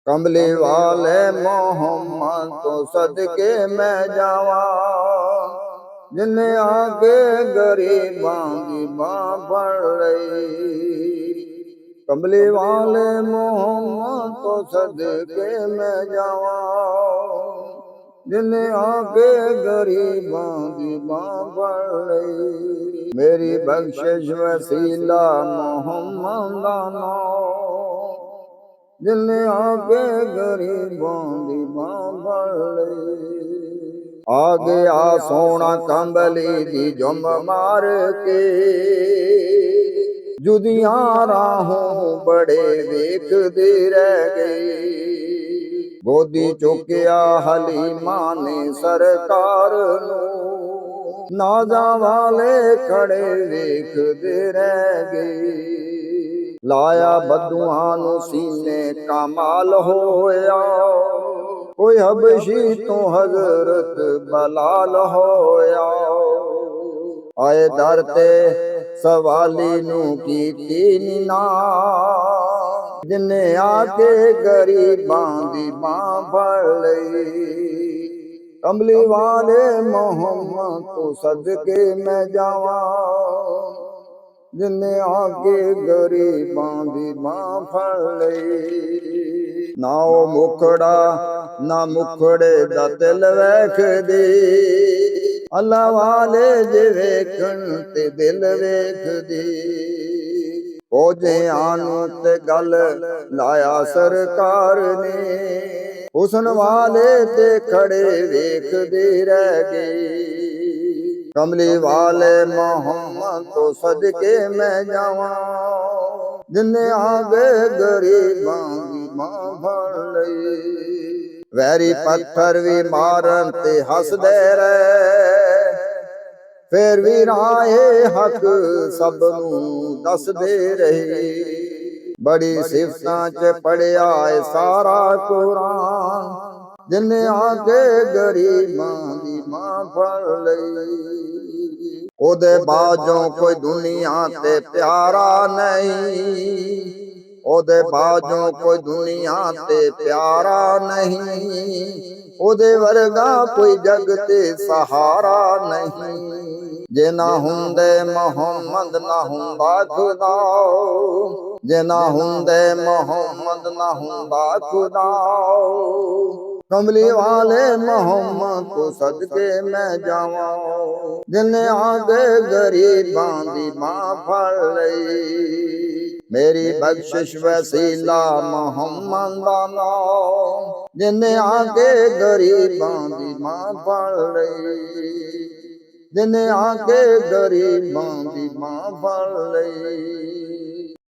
कमली वाले मोहम्मद तो सदके मैं जावा, जिन्हें आगे गरीबां दी बां फड़ लई। कमली वाले मोहम्मद तो सदके मैं जावा, जिन्हें आगे गरीबां दी बां फड़ लई। मेरी बख्शिश वसीला मोहम्मद दा नाम, जिन्हें आगे गरीबों दी बां फड़ लई। आ गया सोना कंबली दी जुम मार के, जुदियां राहों बड़े वेखदे रह गई। गोदी चुकिया हलीमा ने सरकार नूं, नाजा वाले खड़े वेखदे रह गए। लाया बदुआं नू सीने कमाल होया, कोई हबशी तो हजरत बलाल होया। आए दर ते सवाली नू कीती निना, जिन्हें आके गरीबां दी बां फड़ लई। कमली वाले मोहम्मद तो सदके मैं जावा, जिन्हें आके गरीबां दी बां फड़ लई। ना ओ मुखड़ा ना मुखड़े दा दिल वेखदे, अल्लाह वाले जे वेखण ते दिल वेखदे। फौजियां नू ते गल लाया सरकार ने, हुस्न वाले ते खड़े वेखदे रह गए। कमली वाले मोहम्मद तो सदके मैं जावा, जिन्हें आगे गरीबां दी बां फड़ लई। वैरी पत्थर भी मारन ते हसदे रहे, फिर भी राहे हक सब नू दसदे रहे। बड़ी सिफतां च पढ़िया है सारा कुरान, जिन्हें आगे गरीबां दी बां फड़ लई। ओदे बाजों कोई दुनिया ते प्यारा नहीं, ओदे बाजों कोई दुनिया ते प्यारा नहीं। ओदे वर्गा कोई जग ते सहारा नहीं। जे ना हुंदे मोहम्मद ना हुंदा खुदा, जे ना हुंदे मोहम्मद ना हुंदा खुदा। कमली वाले मोहम्मद को सदके मैं जावा, जिन्हें आगे गरीबां दी बां फड़ लई। मेरी बख्शिश वसीला मोहम्मद दा नाम, जिन्हें आगे गरीबां दी बां फड़ लई। जिन्हें आगे गरीबां दी बां फड़ लई।